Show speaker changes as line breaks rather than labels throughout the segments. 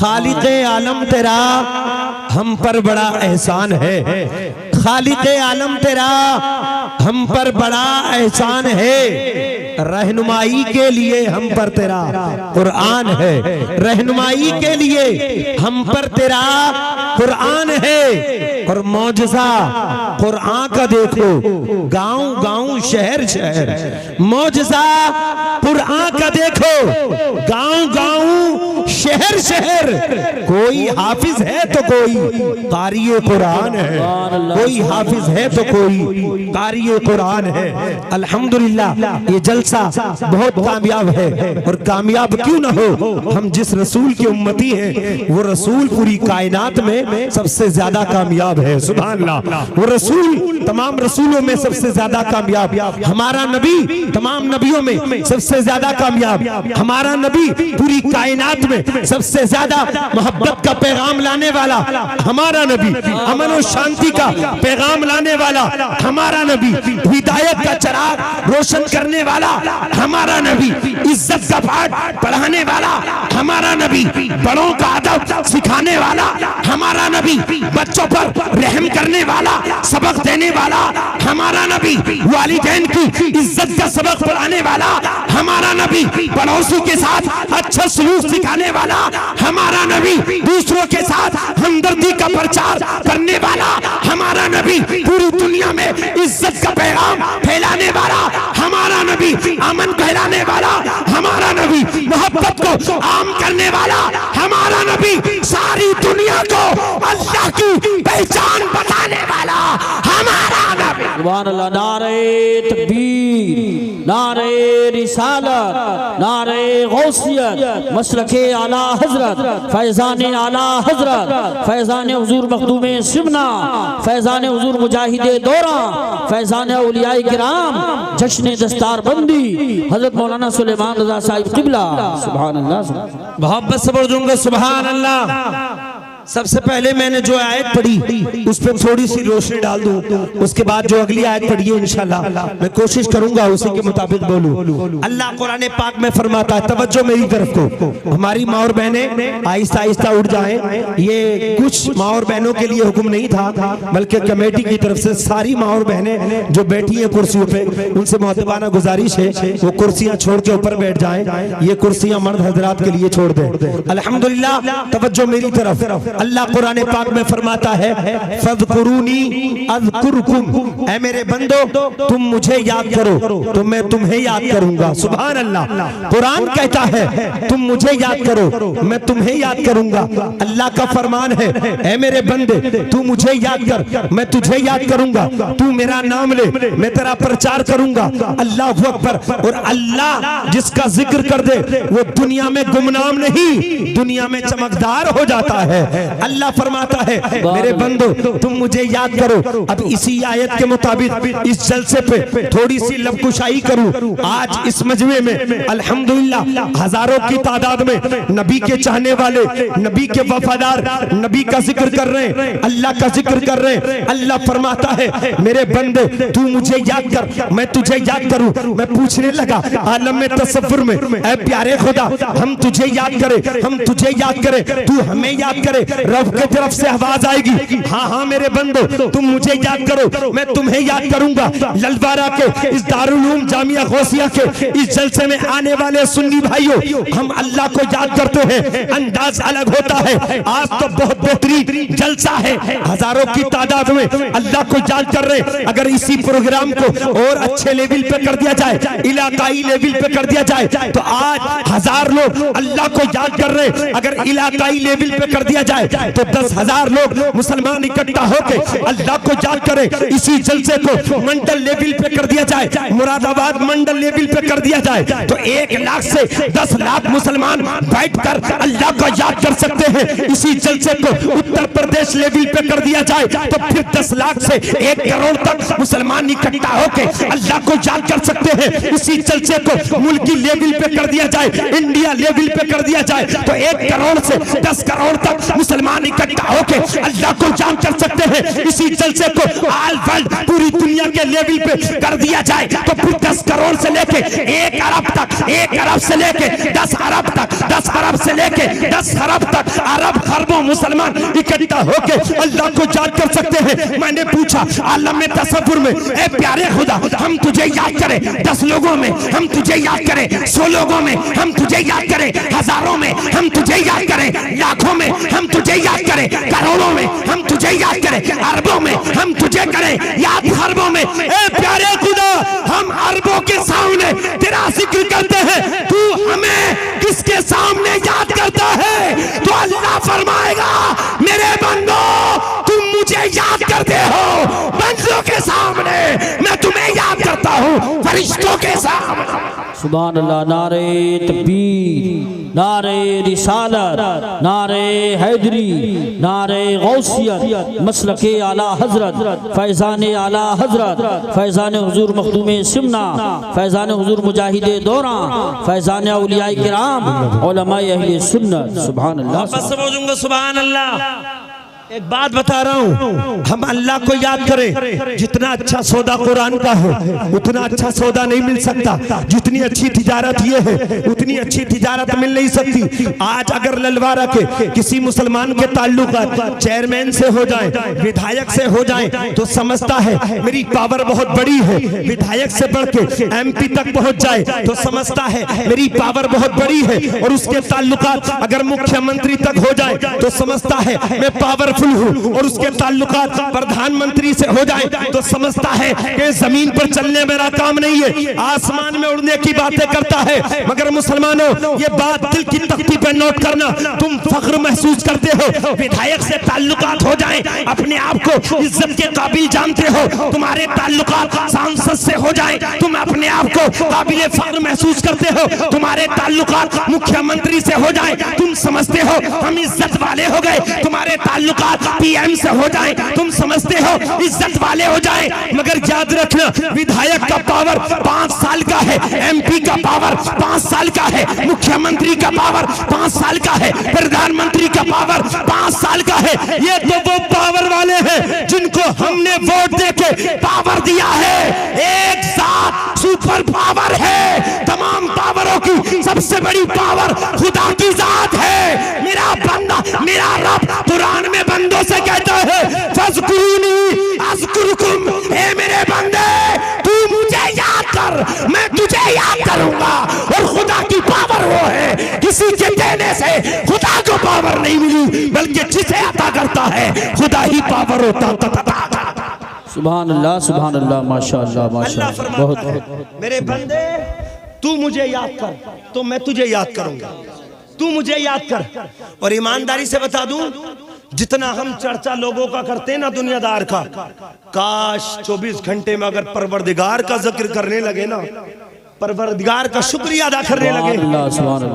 खालिक़े आलम तेरा हम पर बड़ा एहसान है, खालिक़े आलम तेरा हम पर बड़ा एहसान है। रहनुमाई के लिए हम पर तेरा कुरान है, रहनुमाई के लिए हम पर तेरा कुरान है। और मौजज़ा कुरान का देखो, गांव गांव शहर शहर, मौजज़ा कुरान का देखो, गांव गांव शहर शहर। कोई हाफिज है तो कोई क़ारिए कुरान है, कोई हाफिज है तो कोई क़ारिए कुरान है। अल्हम्दुलिल्लाह ये जलसा बहुत कामयाब है। और कामयाब क्यों ना हो, हम जिस रसूल के उम्मती हैं वो रसूल पूरी कायनात में सबसे ज्यादा कामयाब है। सुभान अल्लाह, वो रसूल तमाम रसूलों में सबसे ज्यादा कामयाब, हमारा नबी तमाम नबियों में सबसे ज्यादा कामयाब, हमारा नबी पूरी कायनात में सबसे ज्यादा मोहब्बत का पैगाम लाने वाला हमारा नबी, अमन और शांति का पैगाम लाने वाला हमारा नबी, हिदायत का चिराग रोशन करने वाला हमारा नबी, इज्जत का पाठ पढ़ाने वाला हमारा नबी, बड़ों का अदब सिखाने वाला हमारा नबी, बच्चों पर रहम करने वाला, सबक देने वाला हमारा नबी, वालिदैन की इज्जत का सबक पढ़ाने वाला हमारा नबी, पड़ोसी के साथ अच्छा सलूक सिखाने वाला हमारा नबी, दूसरों के साथ हमदर्दी का प्रचार करने वाला हमारा नबी, पूरी दुनिया में इज्जत का पैगाम फैलाने वाला हमारा नबी, अमन फैलाने वाला हमारा नबी, मोहब्बत को आम करने वाला हमारा नबी, सारी दुनिया को अल्लाह की पहचान बताने वाला हमारा नबी।
सुभान अल्लाह। नारे तकबीर, नारे रिसालत, नारे गौसियत, मसलके आला हजरत, फैजान आला हजरत, फैजान हुजूर मखदूम सिमना, फैजान हुजूर मुजाहिदे दौरा, फैजान औलियाए किराम, जश्न दस्तार बंदी हजरत मौलाना सुलेमान रज़ा साहिब क़िबला। सुभान अल्लाह।
मोहब्बत से बोल दूंगा सुभान अल्लाह। सबसे पहले मैंने जो आयत पढ़ी उस पर थोड़ी सी रोशनी डाल दूं, उसके बाद जो अगली आयत पढ़ी है इंशाल्लाह मैं कोशिश करूंगा उसी के मुताबिक बोलूं। अल्लाह कुरान पाक में फरमाता है, तवज्जो मेरी तरफ को, हमारी माँ और बहनें आहिस्ता आहिस्ता उठ जाएं। ये कुछ माँ और बहनों के लिए हुक्म नहीं था, बल्कि कमेटी की तरफ से सारी माँ और बहनें जो बैठी है कुर्सियों पे, उनसे मुअद्दबाना गुजारिश है वो कुर्सियां छोड़ के ऊपर बैठ जाएं। ये कुर्सियां मर्द हजरात के लिए छोड़ दें। अल्हम्दुलिल्लाह, तवज्जो मेरी तरफ। अल्लाह कुरान पाक में फरमाता है, फज़कुरूनी अज़कुरुकुम, ऐ मेरे बंदो तुम मुझे याद करो तो मैं तुम्हें याद करूंगा। सुभान अल्लाह। कुरान कहता है तुम मुझे याद करो मैं तुम्हें याद करूंगा। अल्लाह का फरमान है, ऐ मेरे बंदे तू मुझे याद कर मैं तुझे याद करूंगा, तू मेरा नाम ले मैं तेरा प्रचार करूंगा। अल्लाहु अकबर। और अल्लाह जिसका जिक्र कर दे वो दुनिया में गुमनाम नहीं, दुनिया में चमकदार हो जाता है। अल्लाह फरमाता है, मेरे बंदो तुम मुझे याद करो। अब इसी आयत के मुताबिक इस जलसे पे थोड़ी सी लबकुशाई करूं। आज इस मजमे में अल्हम्दुलिल्लाह हजारों की तादाद में नबी के चाहने वाले, नबी के वफादार नबी का जिक्र कर रहे हैं, अल्लाह का जिक्र कर रहे हैं। अल्लाह फरमाता है, मेरे बंदे तू मुझे याद कर मैं तुझे याद करूं। मैं पूछने लगा आलम में तसव्वुर में, ऐ प्यारे खुदा हम तुझे याद करें, हम तुझे याद करें, तू हमें याद करे। रब की तरफ से आवाज आएगी, हाँ हाँ मेरे बंदो तुम मुझे याद करो मैं तुम्हें याद करूंगा। ललवारा के इस दारुल उलूम जामिया गौसिया के इस जलसे में आने वाले सुन्नी भाइयों, हम अल्लाह को याद करते हैं, अंदाज अलग होता है। आज तो बहुत बेहतरीन जलसा है, हजारों की तादाद में अल्लाह को याद कर रहे। अगर इसी प्रोग्राम को और अच्छे लेवल पे कर दिया जाए, इलाकाई लेवल पे कर दिया जाए, तो आज 1000 लोग अल्लाह को याद कर रहे। अगर इलाकाई लेवल पे कर दिया जाए तो 10,000 लोग मुसलमान इकट्ठा होकर अल्लाह को याद करें। इसी जलसे को मंडल लेवल पे कर दिया जाए, मुरादाबाद मंडल लेवल पे कर दिया जाए, तो 1 लाख से 10 लाख मुसलमान बैठकर अल्लाह को याद कर सकते हैं। इसी जलसे को उत्तर प्रदेश लेवल पे कर दिया जाए तो फिर 10 लाख से 1 करोड़ तक मुसलमान इकट्ठा होकर अल्लाह को याद कर सकते हैं। इसी जलसे को मुल्की लेवल पे कर दिया जाए, इंडिया लेवल पे कर दिया जाए तो 1 करोड़ से 10 करोड़ तक मुसलमान इकट्ठा होके अल्लाह को जान कर सकते हैं। इसी जलसे को ऑल वर्ल्ड पूरी दुनिया के लेवल पे कर दिया जाए तो फिर 10 करोड़ से लेके 1 अरब तक, 1 अरब से लेके 10 अरब तक, 10 अरब से लेके 10 खरब तक अरब खरबों मुसलमान इकट्ठा होके अल्लाह को याद कर सकते हैं। मैंने पूछा आलम में तसव्वुर में, ए प्यारे खुदा हम तुझे याद करें 10 लोगों में, हम तुझे याद करें 100 लोगों में, हम तुझे याद करें हजारों में, हम तुझे याद करें लाखों में, हम तुझे याद करें करोड़ों में, हम तुझे याद करें अरबों में, हम तुझे करें याद खरबों में। ए प्यारे खुदा हम अरबों के सामने तेरा जिक्र करते हैं, तू हमें किसके सामने याद करता है? तो अल्लाह फरमाएगा मेरे बंदो तुम मुझे याद करते हो बंदों के सामने, मैं तुम्हें याद करता हूँ फरिश्तों के सामने।
सुभान अल्लाह। नारे तकबीर, नारे रिसालत, नारे हैदरी, नारे गौसियत, मसलके आला हजरत, फैज़ान आला हजरत, फैज़ान हुजूर मखदूम सिमना, फैज़ान हुजूर मुजाहिदे दौरा, फैज़ान औलियाए किराम, उलमाए अहले सुन्नत। सुभान अल्लाह।
बस समझूंगा सुभान अल्लाह। एक बात बता रहा हूँ, हम अल्लाह को याद करें, जितना अच्छा सौदा कुरान का है उतना अच्छा सौदा नहीं मिल सकता। जितनी अच्छी तिजारत ये है उतनी अच्छी तिजारत मिल नहीं सकती। आज अगर ललवारा के किसी मुसलमान के ताल्लुकात चेयरमैन से हो जाए, विधायक से हो जाए, तो समझता है मेरी पावर बहुत बड़ी है। विधायक से बढ़ के MP तक पहुंच जाए तो समझता है मेरी पावर बहुत बड़ी है। और उसके ताल्लुकात अगर मुख्यमंत्री तक हो जाए तो समझता है मैं पावर हूँ। और उसके ताल्लुकात प्रधानमंत्री से हो जाए तो समझता है कि जमीन पर चलने मेरा काम नहीं है, आसमान में उड़ने की बातें करता है। मगर मुसलमानों ये बात दिल की तख्ती पे नोट करना, तुम फख्र महसूस करते हो विधायक से ताल्लुकात हो जाए, अपने आप को इज्जत के काबिल जानते हो। तुम्हारे ताल्लुकात सांसद से हो जाए, तुम अपने आप को काबिल फख्र महसूस करते हो। तुम्हारे ताल्लुकात मुख्यमंत्री से हो जाए, तुम समझते हो हम इज्जत वाले हो गए। तुम्हारे ताल्लुकात PM से हो जाए, तुम समझते हो इज्जत वाले हो जाए। मगर याद रखना विधायक का पावर 5 साल का है, MP का पावर 5 साल का है, मुख्यमंत्री का पावर 5 साल का है, प्रधानमंत्री का पावर 5 साल का है। ये तो वो पावर वाले हैं जिनको हमने वोट देके पावर दिया है। एक साथ सुपर पावर है, तमाम पावरों की सबसे बड़ी पावर खुदा की जात है। मेरा बंदा, मेरा रब कुरान में बंदों से कहता है फज़कुरूनी अज़कुरुकुम, हे मेरे बंदे तू मुझे याद कर मैं तुझे याद करूंगा। और खुदा की पावर वो है, किसी के देने से खुदा को पावर नहीं मिली, बल्कि जिसे अता करता है खुदा ही पावर होता।
सुभान अल्लाह, सुभान अल्लाह, माशाअल्लाह, माशाअल्लाह। बहुत
मेरे बंदे तू मुझे याद कर तो मैं तुझे याद करूंगा, तू मुझे याद कर। और ईमानदारी से बता दूं, जितना हम चर्चा लोगों का करते हैं ना दुनियादार का, काश 24 घंटे में अगर परवरदिगार का जिक्र करने लगे ना, परवरदिगार का शुक्रिया अदा करने लगे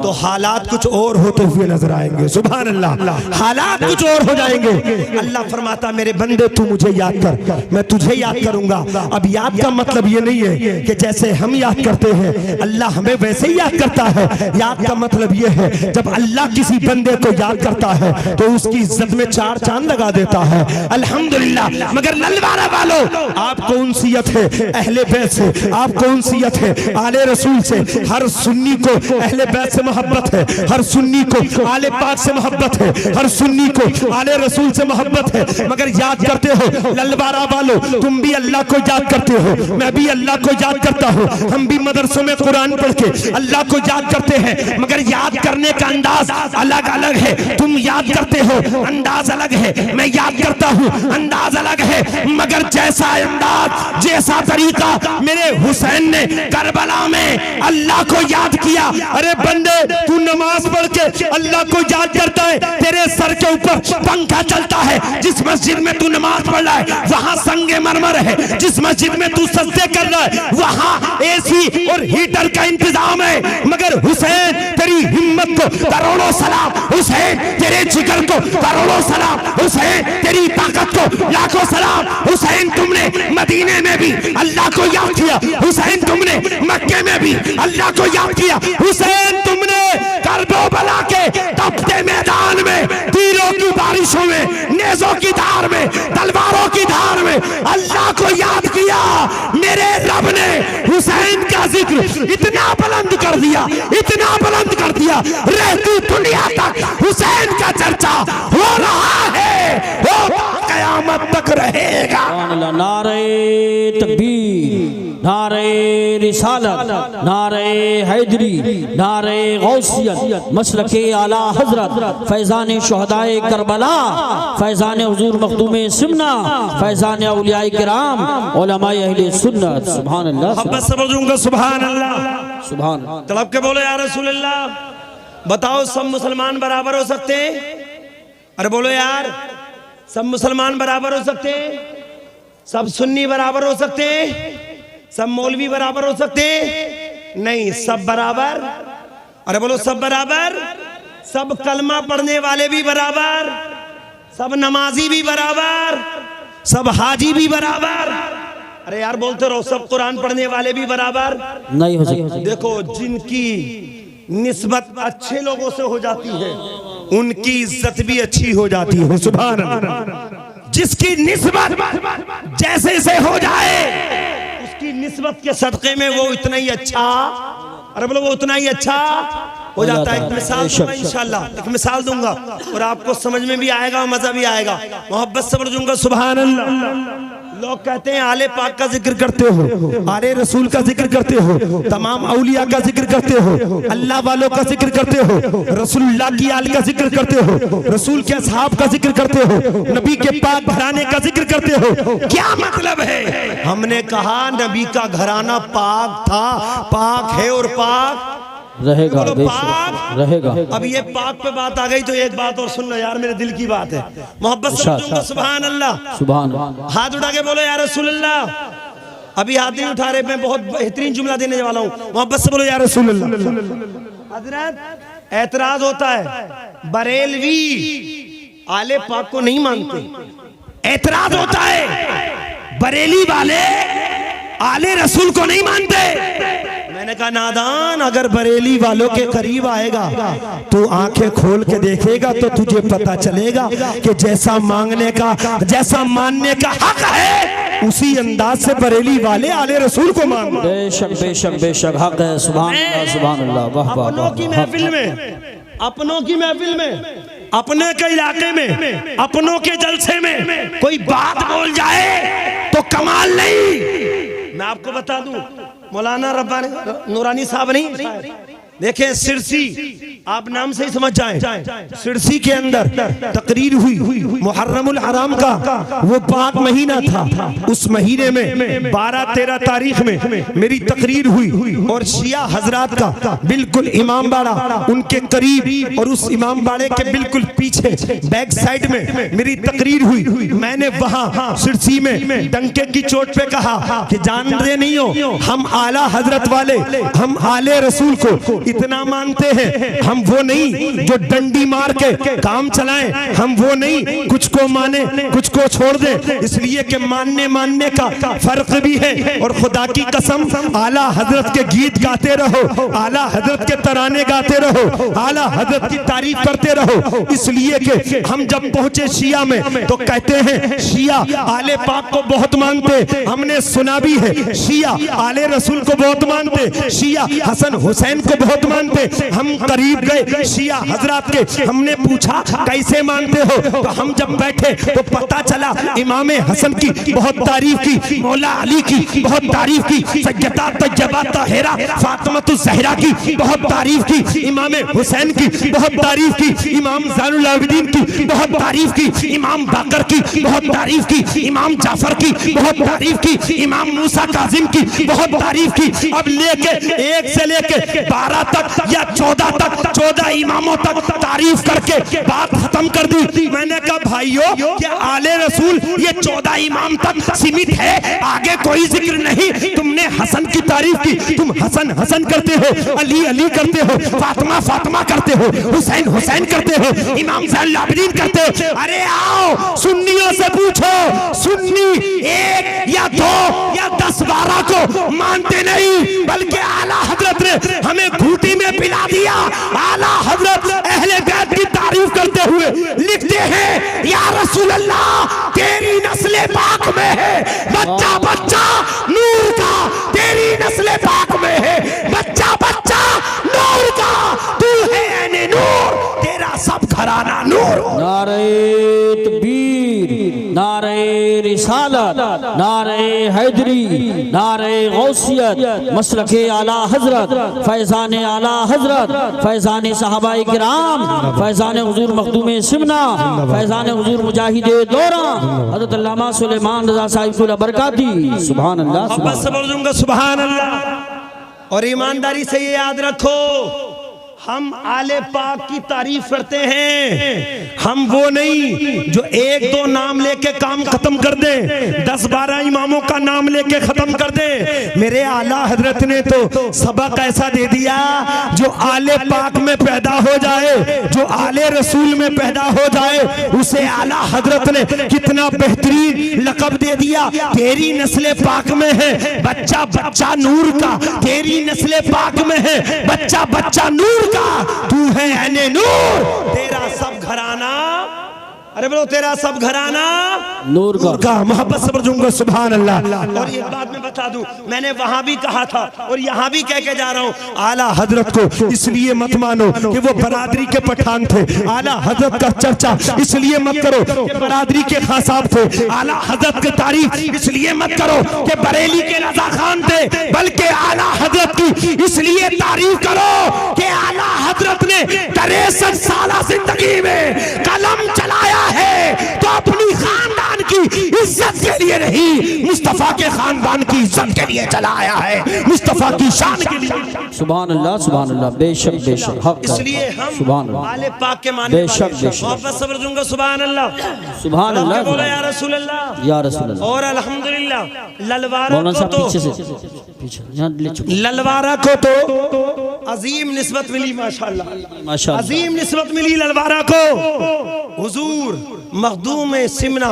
तो हालात कुछ और होते हुए नजर आएंगे। सुभान अल्लाह, हालात कुछ और हो जाएंगे। अल्लाह फरमाता मेरे बंदे तू मुझे याद कर मैं तुझे याद करूंगा। अब याद का मतलब ये नहीं है कि जैसे हम याद करते हैं अल्लाह हमें वैसे ही याद करता है। याद का मतलब ये है जब अल्लाह किसी बंदे को याद करता है तो उसकी इज्जत में 4 चांद लगा देता है। अल्हम्दुलिल्लाह। मगर ललवारा वालों, आपको उनसियत है अहले बैत से, आपको उनसियत है आले रसूल से। हर सुन्नी को अहले बैत से मोहब्बत है, हर सुन्नी को आले पाक से मोहब्बत है, हर सुन्नी को आले रसूल से मोहब्बत है। मगर याद करते हो ललवारा वालों, तुम भी अल्लाह को याद करते हो, मैं भी अल्लाह को याद करता हूँ। हम भी मदरसों में कुरान पढ़ के अल्लाह को याद करते हैं, मगर याद करने का अंदाज अलग अलग है। तुम याद करते हो अंदाज अलग है, मैं याद करता हूँ अंदाज अलग है। मगर जैसा अंदाज जैसा तरीका मेरे हुसैन ने करबला में अल्लाह को याद किया। अरे बंदे तू नमाज पढ़ के अल्लाह को याद करता है, तेरे सर के ऊपर पंखा चलता है। जिस मस्जिद में तू नमाज पढ़ रहा है वहां संगे मरमर है, जिस मस्जिद में तू सजदे कर रहा है वहां AC और हीटर का इंतजाम है। मगर हुसैन तेरी हिम्मत को करोड़ों सलाम, हुसैन तेरे जिगर को करोड़ों सलाम, हुसैन तेरी ताकत को लाखों सलाम। हुसैन तुमने मदीने में भी अल्लाह को याद किया, हुसैन तुमने मक्के में भी अल्लाह को याद किया, हुसैन तुमने कर्बला के तपते मैदान में, तीरों की बारिशों में, नेज़ों की धार में, तलवारों की धार में अल्लाह को याद किया। मेरे रब ने हुसैन का जिक्र इतना बुलंद कर दिया, इतना बुलंद कर दिया, रहती दुनिया तक हुसैन का चर्चा हो रहा है, होगा, कयामत तक रहेगा।
नारे तकबीर, नारे रिसालत, नारे हैदरी, नारे गौसियत, मसलके आला हजरत, फैजान शुहदाए करबला, फैजान हुजूर मखदूम सिमना, फैजान औलियाए किराम, उलमाए अहले सुन्नत। सुभान अल्लाह,
मोहब्बत से बोलूंगा सुभान अल्लाह,
सुभान अल्लाह।
तड़प के बोलो या रसूल अल्लाह। बताओ सब मुसलमान बराबर हो सकते हैं? अरे बोलो यार, सब मुसलमान बराबर हो सकते हैं? सब सुन्नी बराबर हो सकते हैं? सब मौलवी बराबर हो सकते हैं? नहीं, सब बराबर। अरे बोलो सब बराबर। सब कलमा पढ़ने वाले भी बराबर, सब नमाजी भी बराबर, सब हाजी भी बराबर। अरे यार बोलते रहो, सब कुरान पढ़ने वाले भी बराबर
नहीं हो सकता।
देखो, जिनकी निस्बत अच्छे लोगों से हो जाती है उनकी इज्जत भी अच्छी हो जाती है। सुभान अल्लाह। जिसकी निस्बत जैसे से हो जाए उसकी निस्बत के सदक़े में वो इतना ही अच्छा, अरे बोलो वो उतना ही अच्छा हो जाता है। एक मिसाल दूंगा इंशाल्लाह, एक मिसाल दूंगा और आपको समझ में भी आएगा और मजा भी आएगा। मोहब्बत से बोलूंगा सुभान अल्लाह। लोग कहते हैं आले पाक का जिक्र करते हो, आले रसूल का जिक्र करते हो, तमाम औलिया का जिक्र करते हो, अल्लाह वालों का जिक्र करते हो, रसूलुल्लाह की आल का जिक्र करते हो, रसूल के असहाब का जिक्र करते हो, नबी के पाक घराने का जिक्र करते हो। क्या मतलब है? हमने कहा नबी का घराना पाक था, पाक है और पाक
रहेगा,
पाक
रहेगा।
अब ये पाक पे बात आ गई तो एक बात और सुन लो यार, मेरे दिल की बात है। मोहब्बत से बोलूंगा सुभान अल्लाह,
सुभान।
हाथ उठा के बोलो या रसूल अल्लाह। अभी हाथ नहीं उठा रहे, मैं बहुत बेहतरीन जुमला देने वाला हूँ। मोहब्बत से बोलो या रसूल अल्लाह। हजरत एतराज होता है, बरेलवी आले पाक को नहीं मानते। एतराज होता है, बरेली वाले आले रसूल को नहीं मानते। मैंने कहा नादान, अगर बरेली वालों के करीब आएगा तो आंखें खोल के देखेगा तो तुझे पता चलेगा कि जैसा मांगने का, जैसा मानने का हक है उसी अंदाज से बरेली वाले आले रसूल को मांगो।
बेशक बेशक बेशक हक है। सुभान अल्लाह, सुभान अल्लाह। वाह वाह।
अपनों की महफिल में, अपनों की महफिल में, अपने के इलाके में, अपनों के जलसे में कोई बात बोल जाए तो कमाल नहीं। मैं आपको बता दूं, मौलाना रब्बानी नूरानी साहब नहीं, देखें सिरसी, आप नाम से ही समझ जाएं, सिरसी के अंदर तकरीर हुई, मुहर्रमुल हराम का वो पाक महीना था। उस महीने में 12-13 तारीख में मेरी तकरीर हुई और शिया हजरात का बिल्कुल इमाम बाड़ा उनके करीब और उस इमाम बाड़े के बिल्कुल पीछे बैक साइड में मेरी तकरीर हुई। मैंने वहां सिरसी में डंके की चोट पे कहा कि जान रहे नहीं हो, हम आला हजरत वाले, हम आले रसूल को इतना मानते हैं, हम वो नहीं जो डंडी मार के काम चलाएं, हम वो नहीं कुछ को माने कुछ को छोड़ दे। इसलिए कि मानने का फर्क भी है। और खुदा की कसम, आला हजरत के गीत गाते रहो, आला हजरत के तराने गाते रहो, आला हजरत की तारीफ करते रहो। इसलिए कि हम जब पहुंचे शिया में तो कहते हैं शिया आले पाक को बहुत मानते, हमने सुना भी है शिया आले रसूल को बहुत मानते, शिया हसन हुसैन को बहुत मानते। हम करीब गए शिया हजरात के, हमने पूछा कैसे मानते हो, तो हम जब बैठे तो पता चला इमाम हसन की बहुत तारीफ की, मौला अली की बहुत तारीफ की, सैयदा तैयबा ताहिरा फातिमा ज़हरा की बहुत तारीफ की, इमाम हुसैन की बहुत तारीफ की, इमाम ज़ैनुल आबिदीन की बहुत तारीफ की, इमाम बाकर की बहुत तारीफ की, इमाम जाफर की बहुत तारीफ की, इमाम मूसा काजिम की बहुत तारीफ की। अब लेके 1 से लेके 12 तक या 14 तक, 14 इमामों तक तारीफ करके बात खत्म कर दी। मैंने कहा भाइयों, क्या आले रसूल ये 14 इमाम तक सीमित है, आगे कोई जिक्र नहीं? तुमने हसन की तारीफ की, तुम हसन हसन करते हो, अली अली करते हो, फातिमा फातिमा करते हो, हुसैन हुसैन करते हो, इमाम ज़ैनुल आबिदीन करते हो। अरे आओ सुन्नियों से पूछो, सुन्नी 1 या 2 या 10-12 को मानते नहीं, बल्कि आला हजरत ने हमें घुलटी में पिला दिया। आला हजरत अहले बैत की तारीफ करते हुए लिखते हैं, या रसूल अल्लाह तेरी नस्ले पाक में है बच्चा बच्चा नूर का, तेरी नस्ले पाक में है बच्चा बच्चा नूर का, तू है ऐने नूर, तेरा सब घराना नूर।
नारे तकबीर, नारे रिसालत, नारे हैदरी, नारे गौसियत, मसलके आला हजरत, फैजान आला हजरत, फैजान सहाबाए किराम, फैजान हुजूर मखदूम सिमना, फैजान हुजूर मुजाहिद दौरा हजरत अल्लामा सुलेमान रजा साहिब बरकाती। सुभान अल्लाह,
बस बोलूंगा सुभान अल्लाह। और ईमानदारी से ये याद रखो, हम आले पाक की तारीफ करते हैं, हम वो नहीं जो एक दो नाम लेके काम खत्म कर दें, 10-12 इमामों का नाम लेके खत्म कर दें। मेरे आला हजरत ने तो सबक ऐसा दे दिया, जो आले पाक में पैदा हो जाए, जो आले रसूल में पैदा हो जाए, उसे आला हजरत ने कितना बेहतरीन लक़ब दे दिया। तेरी नस्ले पाक में है बच्चा बच्चा नूर का, तेरी नस्ले पाक में है बच्चा बच्चा नूर, तू है ऐने नूर, तेरा सब घराना, अरे बोलो तेरा सब घराना
नूर का।
मोहब्बत से पढ़ूंगा सुभान अल्लाह। और ये बात मैं बता दूं, मैंने वहां भी कहा था और यहाँ भी कह के जा रहा हूँ, आला हजरत को इसलिए मत मानो कि वो बरादरी के पठान थे, आला हजरत का चर्चा इसलिए मत करो कि बरादरी के खां साहब थे, आला हजरत की तारीफ इसलिए मत करो कि बरेली के रजा खान थे, बल्कि आला हजरत की इसलिए तारीफ करो कि आला हजरत ने 63 साल जिंदगी में कलम चलाया है, तो अपनी खानदान की इज्जत के लिए नहीं, मुस्तफा के खानदान की इज्जत के लिए चलाया है, मुस्तफा की शान के लिए।
सुभान अल्लाह, सुभान अल्लाह, बेशक बेशक हक।
इसलिए हम
सुभान अल्लाह,
आले पाक के मानने वाले,
बेशक बेशक,
मोहब्बत से पढ़ूंगा सुभान अल्लाह,
सुभान अल्लाह,
बोला या रसूल अल्लाह,
या रसूल अल्लाह।
और अल्हम्दुलिल्लाह ललवारा
मौलाना
को
साहब
तो
पीछे से पीछे यहाँ ले चुके,
ललवारा को तो अजीम निस्बत मिली, माशाअल्लाह
माशाअल्लाह,
अजीम निस्बत मिली ललवारा को। हुजूर मखदूम सिमना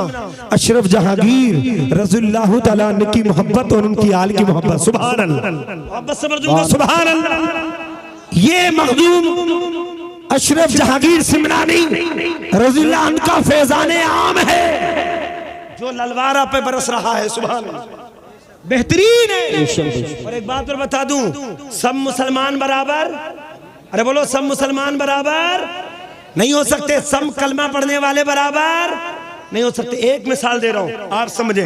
अशरफ जहांगीर रज़ियल्लाहु तआला अन्हु की मोहब्बत और उनकी आल की मोहब्बत, सुभान अल्लाह, मोहब्बत से पढ़ूंगा सुभान अल्लाह। ये मखदूम अशरफ जहांगीर सिमनानी रज़ियल्लाहु अन्हु का फैजाने आम है, जो ललवारा पे बरस रहा है, सुभान अल्लाह, बेहतरीन है। और एक बात और बता दूं, सब मुसलमान बराबर, अरे बोलो सब मुसलमान बराबर नहीं हो सकते, सब कलमा पढ़ने वाले बराबर नहीं हो सकते। एक मिसाल दे रहा हूं, आप समझे।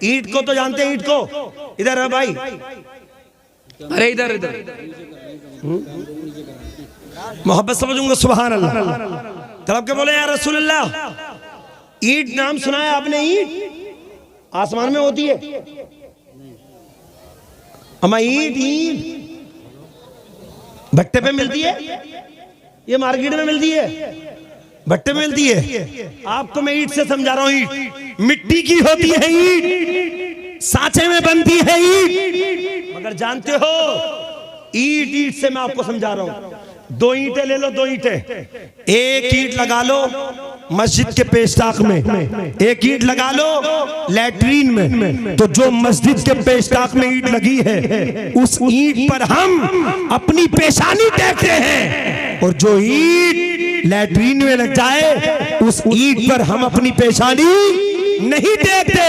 ईंट को तो जानते हैं, ईंट को, इधर है भाई, अरे इधर इधर, मोहब्बत समझूंगा सुभान अल्लाह। तड़प के बोले या रसूल अल्लाह, ईंट नाम सुना है आपने? ईंट आसमान में होती है, अमा ईंट ईंट भट्टे पे मिलती है, ये मार्केट में मिलती है, भट्टे में मिलती है। आपको मैं ईंट से समझा रहा हूं, ईंट मिट्टी की होती है, ईंट सांचे में बनती है ईंट, मगर जानते हो ईंट ईंट से मैं आपको समझा रहा हूं। 2 ईंटें ले लो, 2 ईंटें, एक ईंट लगा लो मस्जिद के पेशताक में, एक ईंट लगा लो लैट्रीन में, तो जो मस्जिद के पेशताक में ईंट लगी है उस ईंट पर हम अपनी पेशानी देखते हैं, और जो ईंट लैट्रीन में लग जाए उस ईंट पर हम अपनी पेशानी नहीं देखते।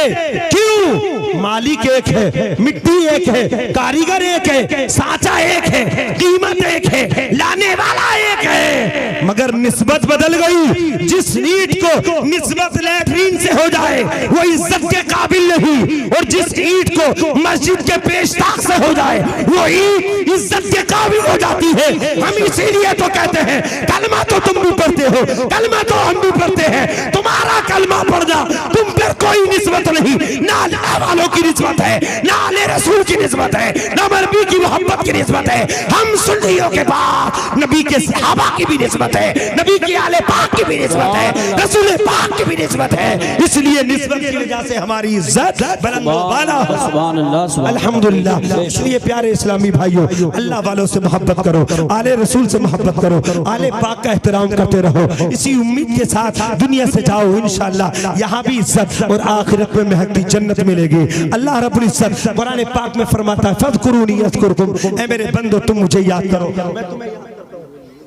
क्यों? मालिक एक है, मिट्टी एक है, कारीगर एक है, सांचा एक है, कीमत एक है, लाने वाला एक है, मगर निस्बत बदल गई। जिस ईंट को निस्बत लैट्रीन से हो जाए वो इज्जत के काबिल नहीं, और जिस ईंट को मस्जिद के पेशताक से हो जाए वो ईंट इज्जत के काबिल हो जाती है। हम इसीलिए तो कहते हैं, कलमा तो तुम भी पढ़ते हो, कलमा तो हम भी पढ़ते हैं, तुम्हारा कलमा पढ़ जा, तुम पर कोई निस्बत नहीं, ना अल्लाह वालों की निस्बत है, ना आले रसूल की निस्बत है, ना नबी की मोहब्बत की निस्बत है। हम सुन्नियों के बाद नबी के सहाबा की भी निस्बत है, नबी की आले पाक की भी निस्बत है, रसूल पाक की भी निस्बत है। इसलिए निस्बत की वजह से हमारी इज्जत बुलंद वाला है।
सुभान अल्लाह,
अल्हम्दुलिल्लाह। इसलिए प्यारे इस्लामी भाइयों, अल्लाह वालों से मोहब्बत करो, आले रसूल से मोहब्बत करो, आले पाक का एहतराम करते रहो। इसी उम्मीद के साथ दुनिया से जाओ, इंशाअल्लाह यहाँ भी इज्जत और आखिरत में महकती जन्नत मिलेगी। अल्लाह रब्बुल इज्जत कुरान पाक में फरमाता है फज़कुरूनी अज़कुरकुम, ऐ मेरे बंदो तुम मुझे याद करो, मैं तुम्हें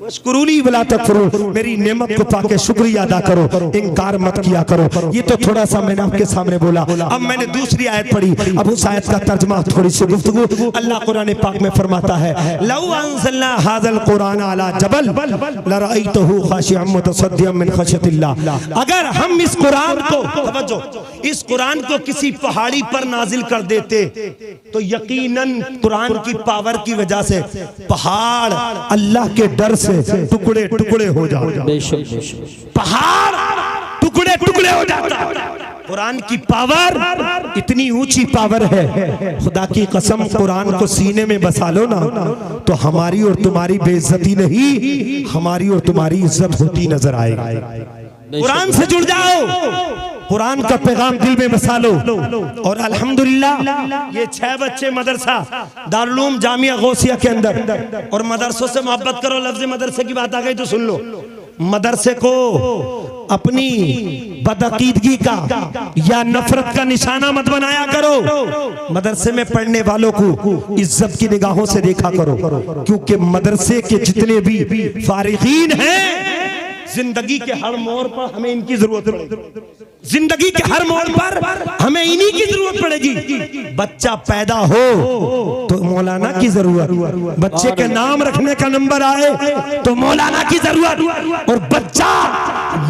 वश्कुरूनी वला तकफुरून, मेरी नेमत को पाके शुक्रिया अदा करो, इनकार मत किया करो। ये तो थोड़ा सा मैंने आपके सामने बोला। अब मैंने दूसरी आयत पढ़ी, अब उस आयत का तर्जुमा थोड़ी सी गुफ्तगू। अल्लाह कुरान पाक में फरमाता है लौ अंज़लना हाज़ल कुरान अला जबल लरअयतहु खाशिअम मुतसद्दिअम मिन खशयतिल्लाह, अगर हम इस कुरान को, तवज्जो, इस कुरान को किसी पहाड़ी पर नाजिल कर देते तो यकीनन कुरान की पावर की वजह से पहाड़ अल्लाह के डर से टुकड़े टुकड़े हो जाते, पहाड़ टुकड़े टुकड़े हो जाता। कुरान की पावर इतनी ऊंची पावर है, खुदा की कसम कुरान को सीने में बसा लो ना तो हमारी और तुम्हारी बेइज्जती नहीं, हमारी और तुम्हारी इज्जत होती नजर आएगी। कुरान से जुड़ जाओ, कुरान का पैगाम दिल में बसा लो। और अल्हम्दुलिल्लाह ये 6 बच्चे मदरसा दारुल उलूम जामिया गौसिया के अंदर, और मदरसों से मोहब्बत करो, लफ्ज़ मदरसे की बात आ गई तो सुन लो, मदरसे को अपनी बदअकीदगी का या नफरत का निशाना मत बनाया करो। मदरसे में पढ़ने वालों को इज्जत की निगाहों से देखा करो, क्योंकि मदरसे के जितने भी फारिगीन हैं जिंदगी के हर मोड़ पर हमें इनकी जरूरत पड़ेगी, जिंदगी के हर मोड़ पर हमें इन्हीं की जरूरत पड़ेगी। बच्चा पैदा हो तो मौलाना की जरूरत, बच्चे के नाम रखने का नंबर आए तो मौलाना की जरूरत, और बच्चा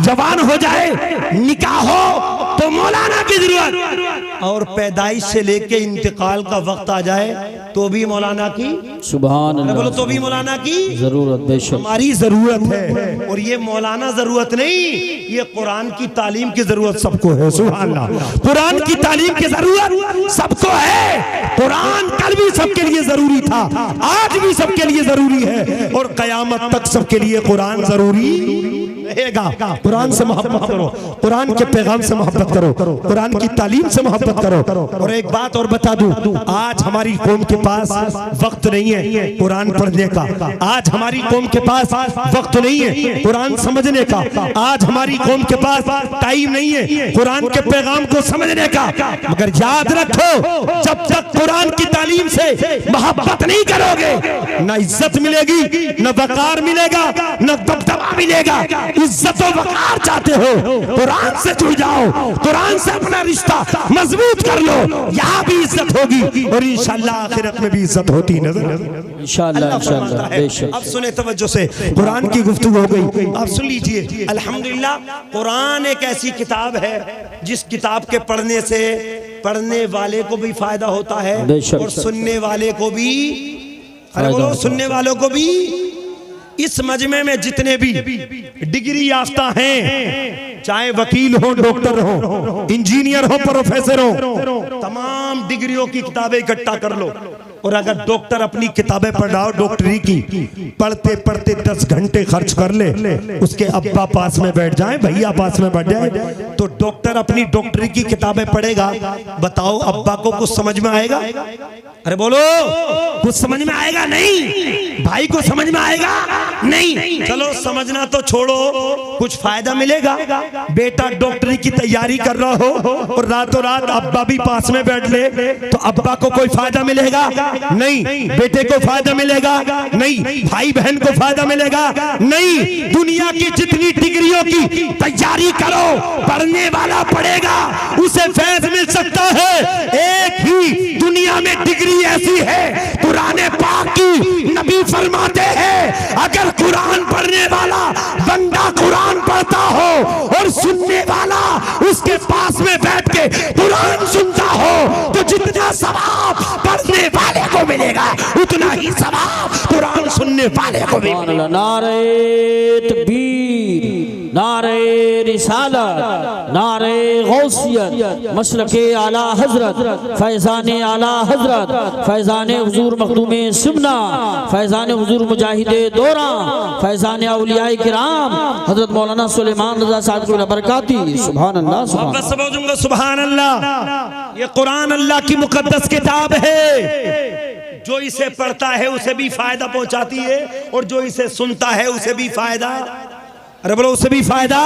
जवान हो जाए, निकाह हो तो मौलाना की जरूरत, और पैदाइश से लेके इंतकाल का वक्त आ जाए तो भी मौलाना की,
सुभान अल्लाह,
बोलो तो भी मौलाना की
जरूरत, बेशक
हमारी जरूरत है। और ये मौलाना जरूरत नहीं, ये कुरान की तालीम की जरूरत सबको है। सुभान अल्लाह, कुरान की तालीम की जरूरत सबको है। कुरान कल भी सबके लिए जरूरी था, आज भी सबके लिए जरूरी है, और कयामत तक सबके लिए कुरान जरूरी रहेगा। कुरान से मोहब्बत करो, कुरान के पैगाम से मोहब्बत करो, कुरान की तालीम से मोहब्बत करो। और एक बात और बता दूं, आज हमारी कौम के पास वक्त नहीं है कुरान पढ़ने का, आज हमारी कौम के पास वक्त नहीं है कुरान समझने का, आज हमारी कौम के पास टाइम नहीं है कुरान के पैगाम को समझने का। मगर याद रखो, जब तक कुरान की तालीम से मोहब्बत नहीं करोगे, न इज्जत मिलेगी, न वकार मिलेगा, न दबदबा मिलेगा। इज्जत और वकार चाहते हो, कुरान से जुड़ जाओ, कुरान से अपना रिश्ता मजबूत कर लो, यहाँ भी इज्जत होगी और इंशाअल्लाह आखिरत में भी इज्जत होती नजर
इंशाअल्लाह, इंशाअल्लाह, बेशक।
अब सुने तवज्जो से, कुरान की गुफ्तगू हो गई, अब सुन लीजिए। अल्हम्दुलिल्लाह कुरान एक ऐसी किताब है जिस किताब के पढ़ने से पढ़ने वाले को भी फायदा होता है और सुनने वाले को भी, अरे बोलो, सुनने वालों को भी। इस मजमे में जितने भी डिग्री याफ्ता हैं, चाहे वकील हो, डॉक्टर हो, इंजीनियर हो, प्रोफेसर हो, तमाम डिग्रियों की किताबें इकट्ठा कर लो। और अगर डॉक्टर अपनी किताबें पढ़ रहा हो डॉक्टरी की, पढ़ते पढ़ते 10 घंटे खर्च कर ले, उसके अब्बा पास में बैठ जाए, भैया पास में बैठ जाए, तो डॉक्टर अपनी डॉक्टरी की किताबें पढ़ेगा, बताओ अब्बा को कुछ समझ में आएगा? अरे बोलो, कुछ समझ में आएगा? नहीं। भाई को समझ में आएगा? नहीं। चलो समझना तो छोड़ो, कुछ फायदा मिलेगा? बेटा डॉक्टरी की तैयारी कर रहा हो और रातों रात अब्बा भी पास में बैठ ले, तो अब्बा को कोई फायदा मिलेगा? नहीं। बेटे को फायदा मिलेगा? नहीं। भाई बहन को फायदा मिलेगा? नहीं। दुनिया की जितनी डिग्रियों की तैयारी करो, पढ़ने वाला पढ़ेगा, उसे फैज मिल सकता है। एक ही दुनिया में डिग्री ऐसी है, कुरान पाक की नबी फरमाते हैं, अगर कुरान पढ़ने वाला बंदा कुरान पढ़ता हो और सुनने वाला उसके पास में बैठ के कुरान सुनता हो, तो जितना सवाब पढ़ने वाले को मिलेगा उतना ही सवाब कुरान सुनने वाले को मिलेगा।
नारे तकबीर, नारे रिसालत, नारे गौसियत, मसलके आला हजरत, फैजाने आला हजरत, फैजाने हुजूर मखदूमे सुन्ना, फैजाने हुजूर मुजाहिदे दौरा, फैजाने औलियाए किराम हजरत मौलाना सुलेमान रजा साहब की बरकाती। सुभान अल्लाह,
सुभान अल्लाह। ये कुरान अल्लाह की मुकद्दस किताब है, जो इसे पढ़ता है उसे भी फायदा पहुंचाती है और जो इसे सुनता है उसे भी फायदा अरे बोलो उसे भी फायदा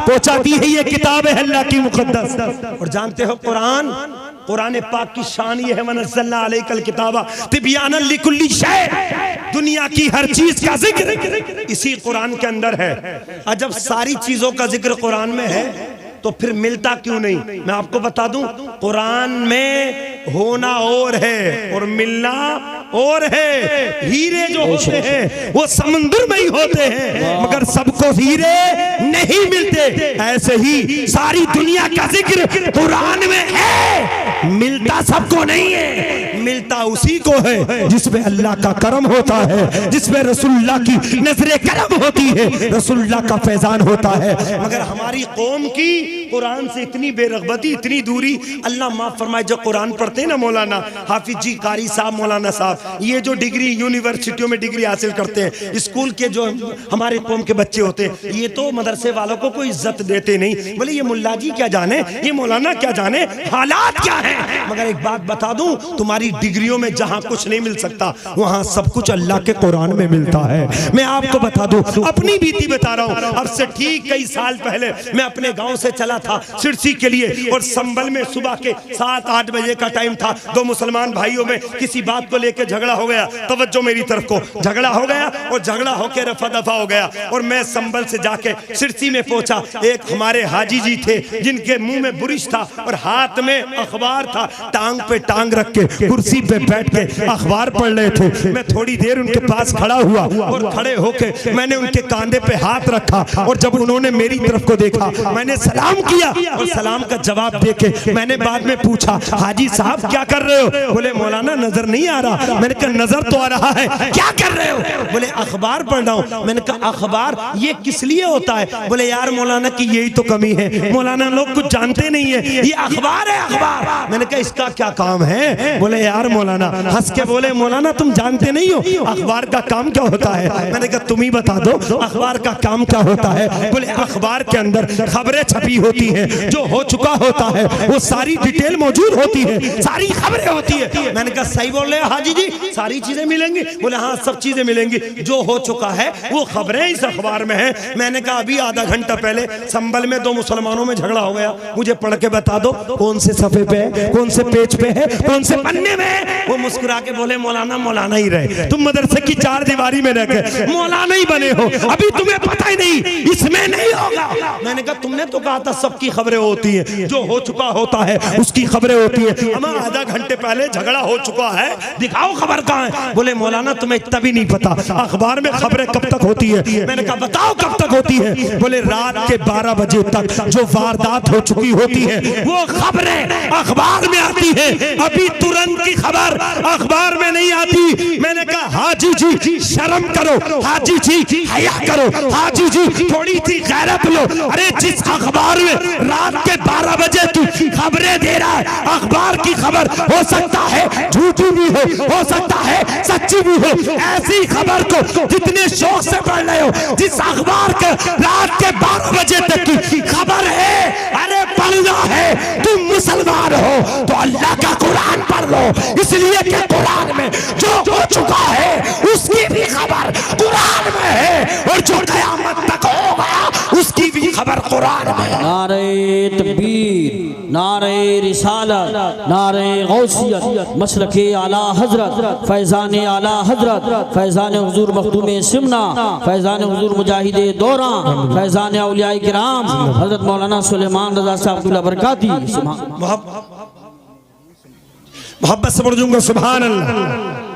पहुंचाती है ये किताब है अल्लाह की मुकद्दस। और जानते हो कुरान, कुरान पाक की शान ये है वनज़्ज़लना अलैकल किताबा तिबयानन लिकुल्ली शै, दुनिया की हर चीज का जिक्र इसी कुरान के अंदर है। और जब सारी चीजों का जिक्र कुरान में है तो फिर मिलता क्यों नहीं? मैं आपको बता दूं, कुरान में होना और है और मिलना और है। हीरे जो होते हैं वो समुद्र में ही होते हैं, मगर सबको हीरे नहीं मिलते। ऐसे ही सारी दुनिया का जिक्र कुरान में है, मिलता सबको नहीं है, मिलता उसी को है जिसमें अल्लाह का करम होता है, जिसमें रसूलुल्लाह की नजरे करम होती है, रसूलुल्लाह का फैजान होता है। मगर हमारी कौम की कुरान से इतनी बेरगबती, इतनी दूरी। अल्लाह माफ फरमाए, जो कुरान पढ़ते हैं ना मौलाना हाफिज जी, कारी साहब, मौलाना साहब, ये जो डिग्री यूनिवर्सिटियों में डिग्री हासिल करते हैं, स्कूल के जो हमारे कौम के बच्चे होते हैं, ये तो मदरसे वालों को कोई इज्जत देते नहीं। बोले ये मुल्ला जी क्या जाने, ये मौलाना क्या जाने, हालात क्या है। मगर एक बात बता दूं, तुम्हारी डिग्रियों में जहां कुछ नहीं मिल सकता, वहां सब कुछ अल्लाह के कुरान में मिलता है। मैं आपको बता दूं, अपनी बीती बता रहा हूं। अब से ठीक कई साल पहले मैं अपने गांव से चला था सिरसी के लिए, और संभल में सुबह के 7-8 बजे का टाइम था। दो मुसलमान भाइयों में किसी बात को लेकर झगड़ा हो गया, तवज्जो मेरी तरफ को, झगड़ा हो गया और झगड़ा होकर रफा दफा हो गया। और मैं संभल से जाके सिरसी में पहुंचा। एक हमारे हाजी जी थे जिनके मुंह में बुरिश था और हाथ में अखबार था, टांग पे टांग रख के कुर्सी पे बैठ के अखबार पढ़ रहे थे। मैं थोड़ी देर उनके पास खड़ा हुआ और खड़े होके मैंने उनके कांधे पे हाथ रखा, और जब उन्होंने मेरी तरफ को देखा मैंने सलाम किया, और सलाम का जवाब देके मैंने बाद में पूछा, हाजी साहब क्या कर रहे हो? बोले मौलाना नजर नहीं आ रहा। मैंने कहा नजर तो आ रहा है, क्या कर रहे हो? बोले अखबार पढ़ रहा हूं। मैंने कहा अखबार ये किस लिए होता है? बोले यार मौलाना की यही तो कमी है, मौलाना लोग कुछ जानते नहीं है, ये अखबार है अखबार। मैंने कहा इसका क्या काम है? बोले यार मौलाना, हंस के बोले मौलाना तुम जानते नहीं हो अखबार का काम क्या होता है? मैंने कहा तुम ही बता दो अखबार का काम क्या होता है। बोले अखबार के अंदर खबरें छपी होती है, जो हो चुका होता है वो सारी डिटेल मौजूद होती है, सारी खबरें होती है। मैंने कहा सही बोल रहे हैं हाजी जी, सारी चीजें मिलेंगी? बोले हाँ सब चीजें मिलेंगी, जो हो चुका है वो खबरें इस अखबार में है। मैंने कहा अभी आधा घंटा पहले संभल में दो मुसलमानों में झगड़ा हो गया, मुझे पढ़ के बता दो कौन से सफे पे है, कौन से पेज पे है, कौन से पन्ने में है। वो मुस्कुरा के बोले मौलाना मौलाना ही रहे, तुम मदरसे की चार दीवारी में रह के मौलाना ही बने हो, अभी तुम्हें पता ही नहीं, इसमें नहीं होगा। मैंने कहा तुमने तो कहा था सबकी खबरें होती है, जो हो चुका होता है उसकी खबरें होती है। हमें आधा घंटे पहले झगड़ा हो चुका है, दिखाओ खबर कहाँ है। बोले मौलाना तुम्हें इतना भी नहीं पता अखबार में खबरें कब तक होती है। मैंने कहा बताओ कब तक होती है। बोले रात के 12 बजे तक जो वारदात हो चुकी होती है वो खबरें अखबार में आती है, अभी तुरंत की खबर अखबार में नहीं आती। मैंने कहा हाजी जी शर्म करो, हाजी जी हया करो, हाजी जी थोड़ी सी गैरत लो। अरे जिस अखबार में रात के 12 बजे की खबरें दे रहा है, अखबार की खबर हो सकता है झूठी भी हो सकता है सच्ची भी हो, ऐसी खबर को जितने शौक से पढ़ रहे हो, जिस अखबार के रात के 12 बजे तक की खबर है, अरे पढ़ना है, तुम मुसलमान हो तो अल्लाह का कुरान पढ़ लो, इसलिए कि कुरान में जो हो चुका है उसकी भी खबर कुरान में है, और जो कयामत तक होगा उसकी भी खबर कुरान में है।
नारे तकबीर, नारे रिसालत, नारे गौसियत, मसलके आला हजरत, फैजान आला हजरत, फैजान हुजूर मखदूम सिमना, फैजान हुजूर मुजाहिदे दौरा, फैजान औलिया किराम हजरत मौलाना सुलेमान रजा साहब अब्दुल्ला बरकाती।
मोहब्बत से पढ़ूंगा सुभान अल्लाह,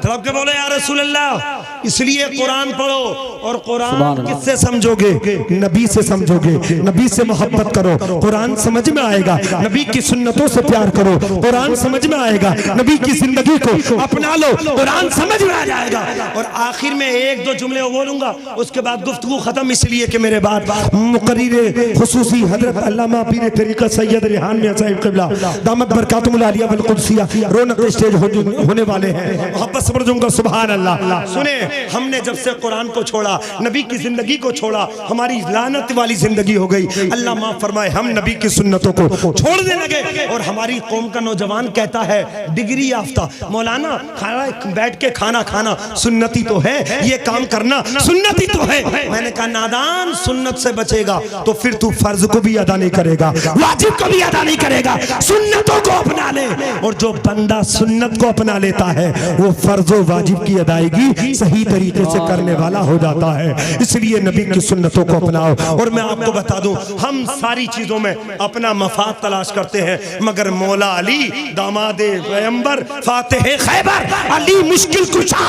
तड़प के बोले या रसूल अल्लाह। इसलिए कुरान पढ़ो, और कुरान किससे समझोगे? नबी से समझोगे, नबी से मोहब्बत करो, कुरान समझ में आएगा। नबी की सुन्नतों से प्यार करो, कुरान समझ में आएगा। नबी की जिंदगी को अपना लो, कुरान समझ में आ जाएगा। और आखिर में एक दो जुमले बोलूंगा, उसके बाद गुफ्तगू खत्म, इसलिए कि मेरे बाद मुकर्रिर खुसूसी हजरत अल्लामा पीर तरीका सैयद रिहान मियां साहिब क़िबला दामत बरकातुहुल आलिया वल कुद्सिया रौनक स्टेज होने वाले हैं। मोहब्बत से पढ़ूंगा सुभान अल्लाह। सुने हमने जब से कुरान को छोड़ा, नबी की जिंदगी को छोड़ा, हमारी लानत वाली जिंदगी हो गई। अल्लाह माफ फरमाए, हम नबी की सुन्नतों को छोड़ने लगे और हमारी कौम का नौजवान कहता है डिग्री याफ्ता, मौलाना खाना बैठ के खाना खाना सुन्नती तो है, ये काम करना सुन्नती तो है। मैंने कहा नादान, सुन्नत से बचेगा तो फिर तू फर्ज को भी अदा नहीं करेगा, वाजिब को भी अदा नहीं करेगा, सुन्नतों को अपना ले। और जो बंदा सुन्नत को अपना लेता है वो फर्ज और वाजिब की अदायगी सही तरीके से करने वाला हो जाता है। इसलिए नबी की सुन्नतों को अपनाओ। और मैं आपको बता दूं, हम सारी चीजों में अपना मफाद तलाश करते हैं, मगर मौला अली दामादे पैगंबर फातिह खैबर अली मुश्किल कुशा,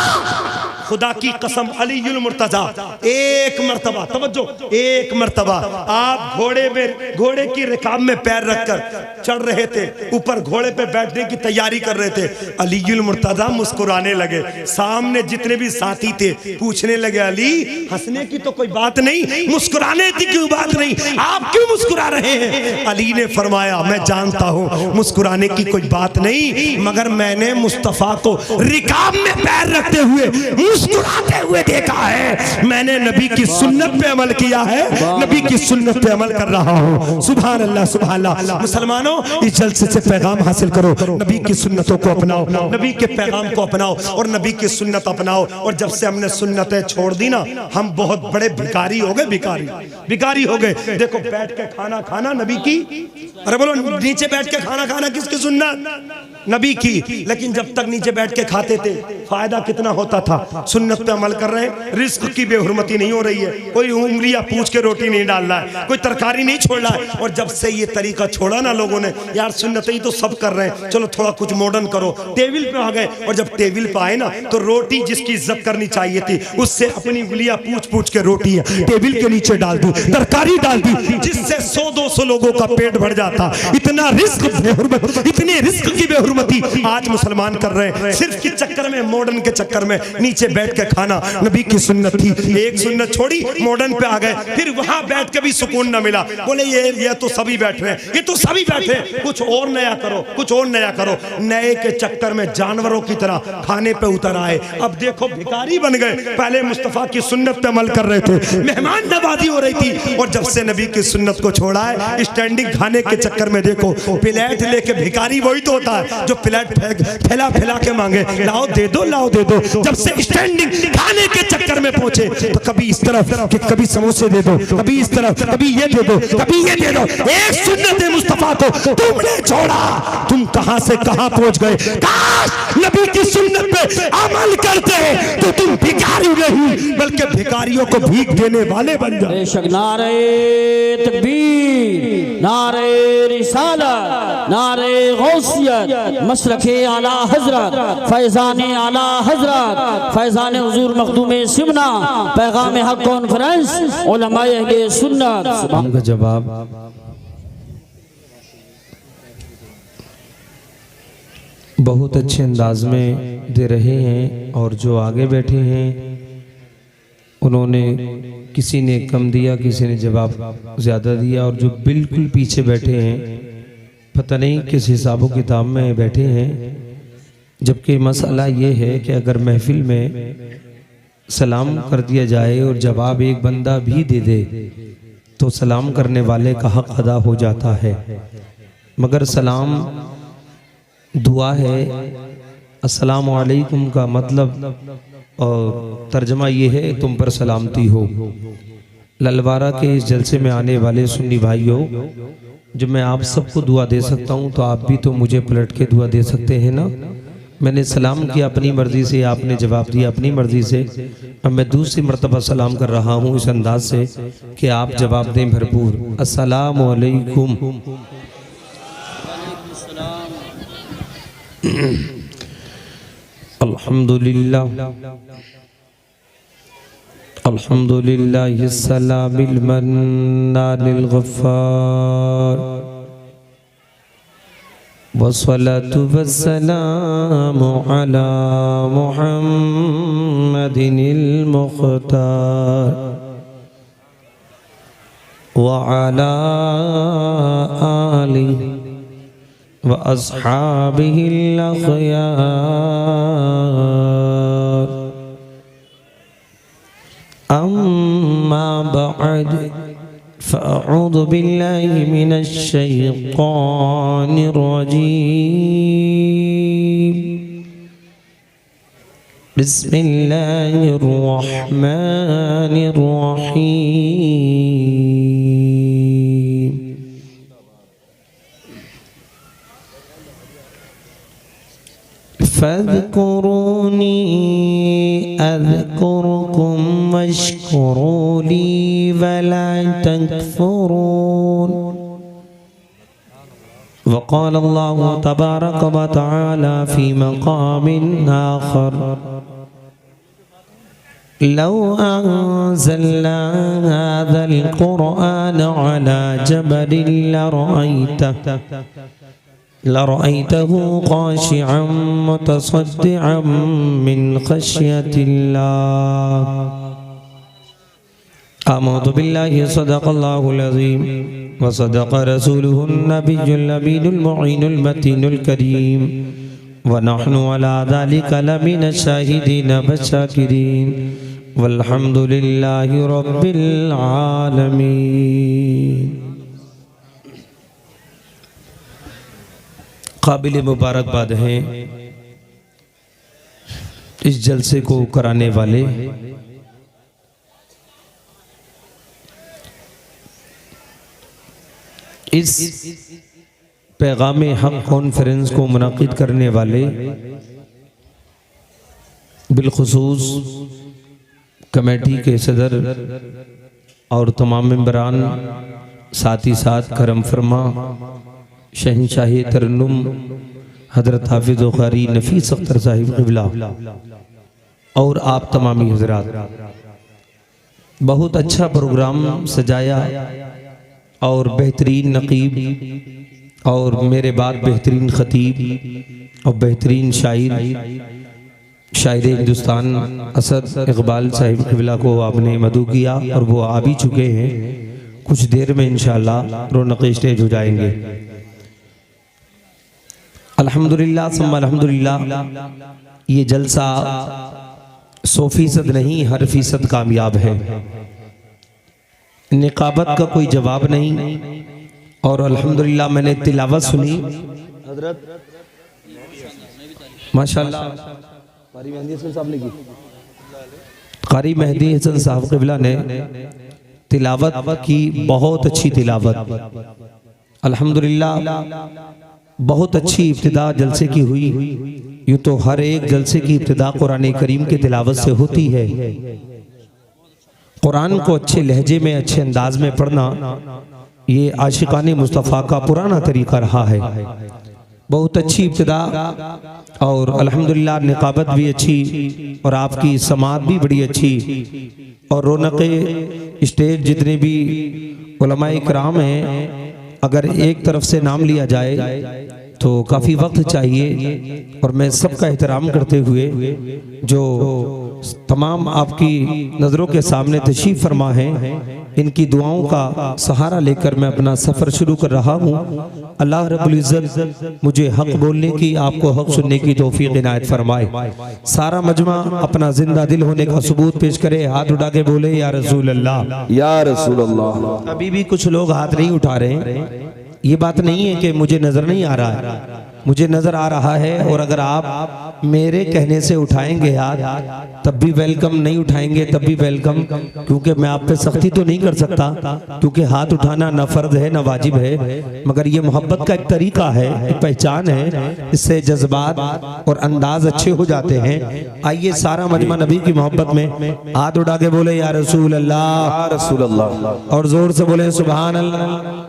खुदा की कसम अलीयुल मुर्तजा, एक मर्तबा तवज्जो, एक मर्तबा आप घोड़े की रिकाब में पैर रखकर चढ़ रहे थे, ऊपर घोड़े पे बैठने की तैयारी कर रहे थे। अलीयुल मुर्तजा मुस्कुराने लगे। सामने जितने भी साथी थे पूछने लगे, अली हंसने की तो कोई बात नहीं, मुस्कुराने की क्यों बात नहीं, आप क्यों मुस्कुरा रहे हैं? अली ने फरमाया, मैं जानता हूं मुस्कुराने की कोई बात नहीं, मगर मैंने मुस्तफा को रिकाब में पैर रखते हुए मुस्कुराते हुए देखा है। मैंने नबी की सुन्नत पे अमल किया है, नबी की सुन्नत पे अमल कर रहा हूँ। सुभान अल्लाह, सुभान अल्लाह। मुसलमानों, इस जलसे से पैगाम हासिल करो, नबी की सुन्नतों को अपनाओ, नबी के पैगाम को अपनाओ और नबी की सुन्नत अपनाओ। और जब से हमने सुन्नतें छोड़ दी ना, हम बहुत बड़े भिखारी हो गए, भिखारी हो गए। देखो बैठ के खाना खाना नबी की, अरे बोलो नीचे बैठ के खाना खाना किसकी सुन्नत? नबी की। लेकिन जब तक नीचे बैठ के खाते थे फायदा कितना होता था। सुन्नत पे अमल कर रहे हैं, रिस्क की बेहुरमती नहीं हो रही है, कोई उंगलियां पूछ के रोटी नहीं डाल रहा है, कोई तरकारी नहीं छोड़ रहा है। और जब से ये तरीका छोड़ा ना लोगों ने, यार सुन्नत ही तो सब कर रहे हैं, चलो थोड़ा कुछ मॉडर्न करो, टेबल पे आ गए। और जब टेबल पे आए ना तो रोटी जिसकी इज्जत करनी चाहिए थी उससे अपनी उंगलियां पूछ के रोटी टेबल के नीचे डाल दी, तरकारी डाल दी, जिससे 100-200 लोगों का पेट भर जाता। इतना रिस्क, इतने रिस्क की बेहुरमती आज मुसलमान कर रहे हैं, सिर्फ के चक्कर में, मॉडर्न के चक्कर में। नीचे बैठ के खाना नबी की सुन्नत थी, एक सुन्नत छोड़ी मॉडर्न पे आ गए, फिर वहां बैठ के भी सुकून न मिला। बोले ये तो सभी बैठ रहे हैं, ये तो सभी बैठे हैं, कुछ और नया करो, कुछ और नया करो। नए के चक्कर में जानवरों की तरह खाने पे उतर आए। अब देखो भिखारी बन गए। पहले मुस्तफा की सुन्नत पे अमल कर रहे थे, मेहमान नवाजी हो रही थी। और जब से नबी की सुन्नत को छोड़ा है, स्टैंडिंग खाने के चक्कर में देखो, प्लेट लेके भिखारी वही तो होता है जो प्लेट फैला के मांगे, लाओ दे दो, लाओ दे दो। जब से स्टैंडिंग खाने के चक्कर में पहुंचे तो कभी इस तरफ, कभी समोसे दे दो, कभी इस तरफ, कभी ये दे दो, कभी ये दे दो। एक सुन्नत मुस्तफा को तुमने छोड़ा, तुम कहां से कहां पहुंच गए। काश नबी की सुन्नत पे अमल करते तो तुम भिखारी नहीं बल्कि भिखारियों को भीख देने वाले बन जाओ।
बेशक नारे तकबीर, नारे रिसालत, नारे गौसियत, मसलके आला हजरत, फैजाने आला हजरत, फैजाने हुजूर मखदूम सिमना, पैगाम हक कॉन्फ्रेंस, उलमाए अहले सुन्नत।
उनका जवाब बहुत अच्छे अंदाज में दे रहे हैं। और जो आगे बैठे हैं उन्होंने, किसी ने कम दिया, किसी ने जवाब ज़्यादा दिया। और जो बिल्कुल पीछे बैठे हैं पता नहीं किस हिसाबो किताब में बैठे हैं। जबकि मसला ये है कि अगर महफिल में सलाम कर दिया जाए और जवाब एक बंदा भी दे दे तो सलाम करने वाले का हक अदा हो जाता है। मगर सलाम दुआ है, अस्सलामु अलैकुम का मतलब और तर्जमा ये है तुम पर सलामती हो। ललवारा के इस जलसे में आने वाले सुन्नी भाइयों, जब मैं आप सबको दुआ दे सकता हूँ तो आप भी तो मुझे पलट के दुआ दे सकते हैं ना। मैंने सलाम किया अपनी मर्जी से, आपने जवाब दिया अपनी मर्जी से। अब मैं दूसरी मरतबा सलाम कर रहा हूँ इस अंदाज से कि आप जवाब दें भरपूर, अस्सलामु अलैकुम। अल्हम्दुलिल्लाह अल्हम्दुलिल्लाह सलामिल मन्नानिल गफ्फार वस्सलातु वस्सलामु अला मुहम्मदिनिल मुख्तार व अला आलिहि व अस्हाबिहिल अखयार अम्मा बअद फ़अऊज़ु बिल्लाहि मिनश शैतानिर रजीम बिस्मिल्लाहिर रहमानिर रहीम। फ़ज़्कुरूनी अज़्कुरुकुम वश्कुरू ली वला तकफ़ुरून। वक़ाल अल्लाहु तबारक व तआला फ़ी मक़ामिन आख़र लौ अंज़लना हाज़ल क़ुरआन अला जबलिन लरअयतहु ख़ाशिअन मुतसद्दिअन मिन ख़श्यतिल्लाह। आमनतु बिल्लाहि सदक़ल्लाहुल अज़ीम व सदक़ रसूलुहुन नबियुल अमीनुल मुईनुल मतीनुल करीम व नहनु अला ज़ालिका लमिनश शाहिदीन वश्शाकिरीन वल्हम्दुलिल्लाहि रब्बिल आलमीन। काबिल मुबारकबाद हैं इस जलसे को कराने वाले इस पैगाम हक कॉन्फ्रेंस को मुनाकिद करने वाले बिलखुसूस कमेटी के सदर और तमाम मेंबरान, साथ ही साथ करम फरमा शहंशाही तरन्नुम हजरत हाफिज़ कारी नफीस अख्तर साहिब क़िबला और आप तमामी हजरात, बहुत अच्छा प्रोग्राम सजाया और बेहतरीन नकीब और मेरे बाद बेहतरीन खतीब और बेहतरीन शायर हिंदुस्तान असद इकबाल साहिब क़िबला को आपने मदू किया और वो आ भी चुके हैं। कुछ देर में इंशाअल्लाह रौनक स्टेज हो जाएंगे। अल्हम्दुलिल्लाह सुम्मा अल्हम्दुलिल्लाह, ये जलसा 100% नहीं, हर फीसद कामयाब है। निकाबत का कोई जवाब नहीं। और अल्हम्दुलिल्लाह मैंने तिलावत सुनी, हजरत माशाअल्लाह कारी मेहदी हसन साहब ने की, कारी मेहदी हसन साहब क़िबला ने तिलावत की, बहुत अच्छी तिलावत। अल्हम्दुलिल्लाह बहुत अच्छी इब्तिदा जलसे की हुई। यूँ तो हर एक जलसे की इब्तिदा कुरान करीम के तिलावत से होती है। कुरान को अच्छे लहजे में, अच्छे अंदाज में पढ़ना ये आशिकाने मुस्तफ़ा का पुराना तरीका रहा है। बहुत अच्छी इब्तिदा और अल्हम्दुलिल्लाह निकाबत भी अच्छी और आपकी समात भी बड़ी अच्छी और रौनक़े स्टेज जितने भी उलमाए किराम हैं, अगर एक तरफ से नाम लिया जाए तो काफ़ी वक्त चाहिए। और मैं सबका एहतराम करते हुए जो तमाम आपकी नज़रों के सामने तशरीफ़ फरमा हैं, इनकी दुआओं का सहारा लेकर मैं अपना सफ़र शुरू कर रहा हूँ। अल्लाह रब्बुल इज़्ज़त मुझे हक़ बोलने की, आपको हक़ सुनने की तौफ़ीक़ इनायत फरमाए। सारा मजमा अपना जिंदा दिल होने का सबूत पेश करे, हाथ उठा के बोले या रसूल अल्लाह,
या रसूल अल्लाह।
अभी भी कुछ लोग हाथ नहीं उठा रहे हैं। ये बात नहीं है कि मुझे नजर नहीं आ रहा है, मुझे नजर आ रहा है। और अगर आप मेरे कहने से उठाएंगे हाथ तब भी वेलकम, नहीं उठाएंगे तब भी वेलकम, क्योंकि मैं आप पे सख्ती तो नहीं कर सकता, क्योंकि हाथ उठाना ना फर्ज है ना वाजिब है, मगर ये मोहब्बत का एक तरीका है, एक पहचान है। इससे जज्बात और अंदाज अच्छे हो जाते हैं। आइए सारा मजमा नबी की मोहब्बत में हाथ उठा के बोले या रसूल अल्लाह,
या रसूल अल्लाह,
और जोर से बोले सुभान अल्लाह।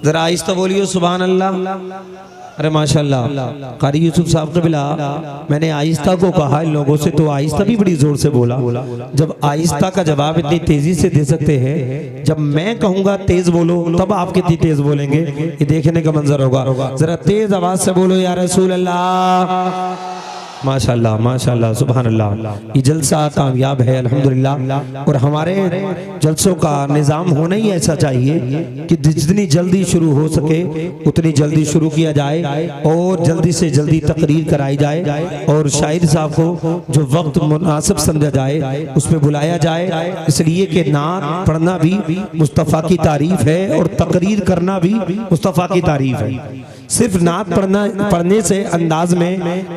जरा आहिस्ता बोलिए सुभान अल्लाह। अरे माशाल्लाह, कारी यूसुफ साहब क़िबला, मैंने आहिस्ता को कहा इन लोगों से, तो आहिस्ता भी बड़ी जोर से बोला। जब आहिस्ता का जवाब इतनी तेजी से दे सकते हैं, जब मैं कहूंगा तेज बोलो तब आप कितनी तेज बोलेंगे, ये देखने का मंजर होगा। जरा तेज आवाज से बोलो या रसूल अल्लाह। माशाल्लाह माशाल्लाह सुभान अल्लाह। ये जलसा कामयाब है अल्हम्दुलिल्लाह। और हमारे जलसों का निज़ाम होना ही ऐसा चाहिए कि जितनी जल्दी शुरू हो सके उतनी जल्दी शुरू किया जाए और जल्दी से जल्दी तकरीर कराई जाए और शायर साहब को जो वक्त मुनासिब समझा जाए उसमें बुलाया जाए, इसलिए कि नात पढ़ना भी मुस्तफ़ा की तारीफ है और तकरीर करना भी मुस्तफ़ा की तारीफ है। सिर्फ नात पढ़ने से अंदाज में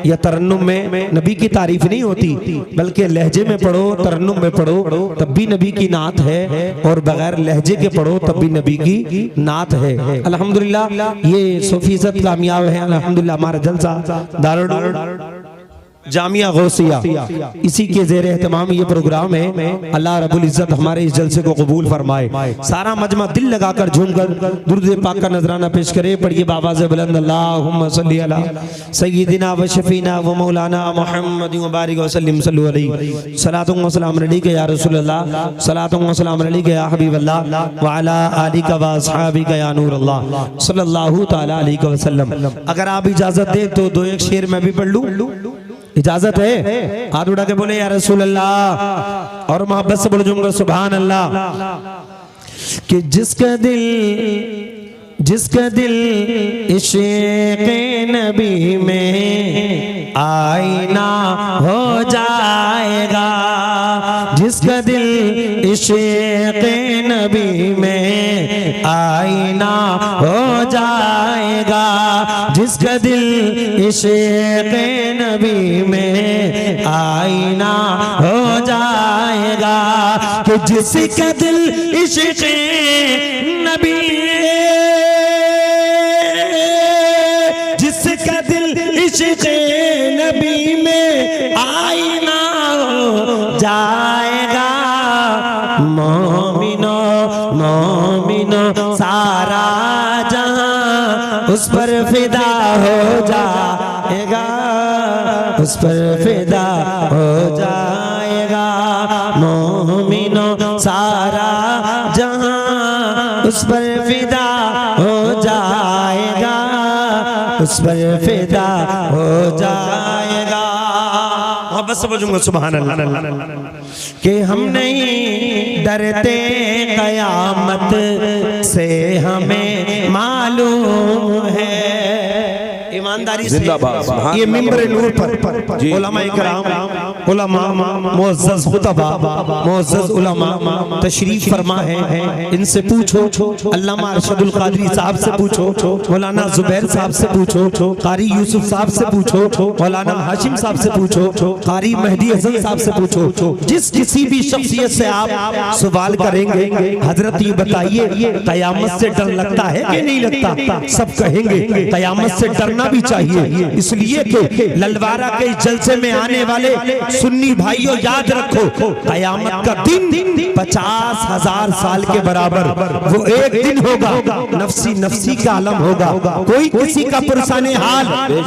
या तरन्नुम में नबी की तारीफ नहीं होती, बल्कि लहजे में पढ़ो, तरन्नुम में पढ़ो तब भी नबी की नात है, और बगैर लहजे के पढ़ो तब भी नबी की नात है। अल्हम्दुलिल्लाह ये 100% कामयाब है अल्हम्दुलिल्लाह। हमारा जलसा दारुल जामिया गौसिया इसी के ज़ेरे एहतमाम ये प्रोग्राम है। अल्लाह रब्बुल इज़्ज़त हमारे इस जलसे को कबूल फरमाए। सारा मजमा दिल लगाकर झूमकर दुरूद पाक का नजराना पेश करे। पढ़िए बाबा से बुलंद अल्लाहुम्मा सल्ली अला सय्यिदिना व शफीना व मौलाना मुहम्मद व बारिक व सल्लिम सल्लु अलैहि सलातु व सलाम अलैका या रसूलल्लाह सलातु व सलाम अलैका या हबीबल्लाह व अला आलिका व अस्हाबिका या नूरल्लाह सल्लल्लाहु तआला अलैहि वसल्लम। अगर आप इजाजत दें तो दो एक शेर मैं भी पढ़ लूं, इजाजत है? हाथ उठा के बोले या रसूल अल्लाह, और मोहब्बत से बोल जाऊंगा सुभान अल्लाह। कि जिसका दिल इश्क़ नबी में आईना हो जाएगा, जिसका दिल इश्क़ नबी में आईना हो जाएगा, जिसका दिल इश्क़ नबी में आईना हो जाएगा। कि जिसका दिल इश्क़ नबी, जिसका दिल इश्क़ नबी में आईना हो जाएगा, मोमिनो मोमिनो सारा जहां उस पर फिदा हो जाएगा, उस पर फिदा हो जाएगा। मोमिनो सारा जहां उस पर फिदा हो जाएगा, उस पर फिदा हो जाएगा। मोहब्बत से बोलूंगा सुभान अल्लाह। कि हम नहीं डरते क़यामत से हमें मालूम है, ईमानदारी से ये मिंबर नूर पर उलमा इकराम, उलमा मुअज़्ज़ज़ खुतबा, मुअज़्ज़ज़ उलमा तशरीफ फरमा है। इनसे पूछो, अल्लामा अरशदुल क़ादरी साहब से पूछो, मौलाना ज़ुबैर साहब से पूछो, कारी यूसुफ साहब से पूछो, मौलाना हाशिम साहब से पूछो, कारी मेहदी हसन साहब से पूछो। जिस किसी भी शख्सियत से आप सवाल करेंगे, हजरत ये बताइए क़यामत से डर लगता है कि नहीं लगता? सब कहेंगे क़यामत से डरना भी चाहिए, इसलिए कि ललवारा के जलसे में आने वाले सुन्नी भाइयों याद रखो, क़यामत का दिन 50,000 साल के बराबर वो एक दिन होगा। नफसी नफसी का आलम होगा, कोई किसी का पुरसाने हाल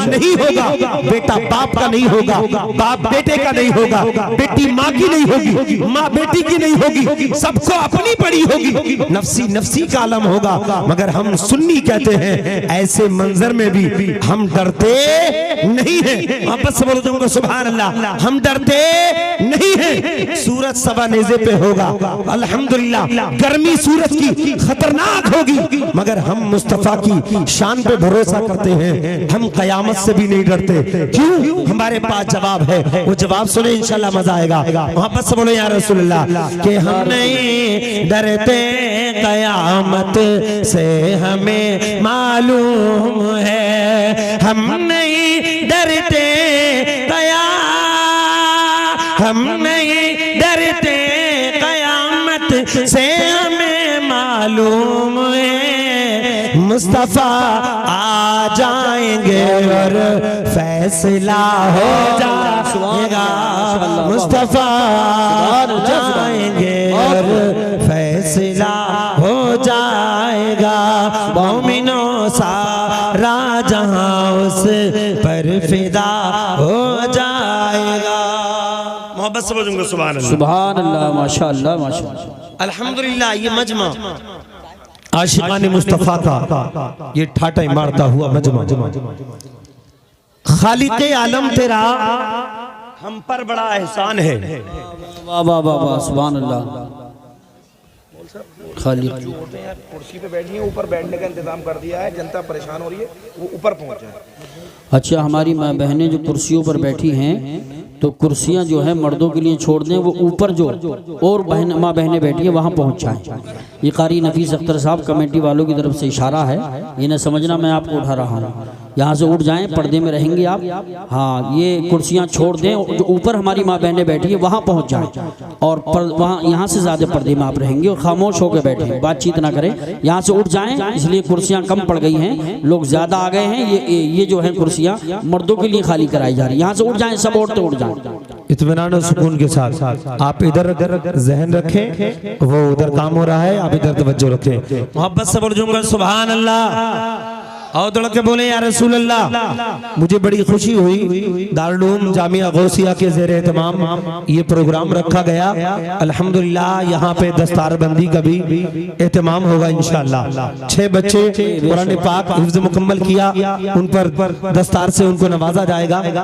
नहीं होगा। बेटा बाप का नहीं होगा, बाप बेटे का नहीं होगा, बेटी माँ की नहीं होगी, माँ बेटी की नहीं होगी, सबको अपनी पड़ी होगी। नफसी नफसी का आलम होगा। मगर हम सुन्नी कहते हैं ऐसे मंजर में भी हम डरते नहीं हैं। वापस से बोलो तुमको सुभान अल्लाह, हम डरते नहीं हैं। सूरज सवा नेज़े पे होगा, अल्हम्दुलिल्लाह गर्मी सूरज की खतरनाक होगी, मगर हम मुस्तफा की शान पे भरोसा करते हैं। हम क़यामत से भी नहीं डरते। क्यों? हमारे पास जवाब है, वो जवाब सुने इंशाल्लाह मजा आएगा। वापस से बोलो या रसूलल्लाह कि हम नहीं डरते क़यामत से हमें मालूम है, हम नहीं डरते हम नहीं डरते क़यामत से हमें मालूम है। मुस्तफ़ा आ जाएंगे और फैसला हो जाएगा, मुस्तफ़ा आ जाएंगे और फैसला हो जाएगा। मोमिनों सारा जहां उस पर फिदा हो जाएगा। मोहब्बत से बोलूंगा सुभान अल्लाह,
सुभान अल्लाह, माशाअल्लाह माशाअल्लाह।
अल्हम्दुलिल्लाह ये मजमा आशिकाने मुस्तफ़ा का ये ठाटा मारता हुआ मजमा
खालिक़े आलम तेरा हम पर बड़ा एहसान है।
वाह वाह वाह वाह, सुभान अल्लाह। खालिक
जो होते हैं कुर्सी पे बैठी है, ऊपर बैठने का इंतजाम कर दिया है, जनता परेशान हो रही है, वो ऊपर पहुंच जाए।
अच्छा, हमारी माँ बहनें जो कुर्सियों पर बैठी हैं, तो कुर्सियां जो है मर्दों के लिए छोड़ दें, वो ऊपर जो और माँ बहनें बैठी है वहाँ पहुँच जाएं। ये कारी नफीस अख्तर साहब कमेटी वालों की तरफ से इशारा है, ये न समझना मैं आपको उठा रहा हूँ। यहाँ से उठ जाएं, पर्दे में रहेंगे आप। हाँ, ये कुर्सियाँ छोड़ दें, जो ऊपर हमारी माँ बहनें बैठी है वहाँ पहुँच जाएं, और वहाँ यहाँ से ज़्यादा पर्दे में आप रहेंगे और खामोश होकर बैठे, बातचीत ना करें। यहाँ से उठ जाएं, इसलिए कुर्सियाँ कम पड़ गई हैं, लोग ज़्यादा आ गए हैं। ये जो है कुर्सियाँ मर्दों के लिए खाली कराई जा रही है। यहाँ से उठ जाएं, सब औरतें उठ जाएं।
इत्मीनान और सुकून के साथ आप इधर जहन रखें, वो उधर काम हो रहा है, आप इधर तवज्जो रखें।
मोहब्बत से बोल दूंगा सुभान अल्लाह, और दौड़ के बोले या रसूल अल्लाह। मुझे बड़ी खुशी हुई, दारुल जामिया गौसिया के ज़ेर एहतमाम ये प्रोग्राम रखा गया। अल्हम्दुलिल्लाह यहाँ पे दस्तारबंदी का भी एहतमाम होगा इंशाअल्लाह। 6 बच्चे कुरान पाक हिफ्ज़ मुकम्मल किया, उन पर दस्तार से उनको नवाजा जाएगा।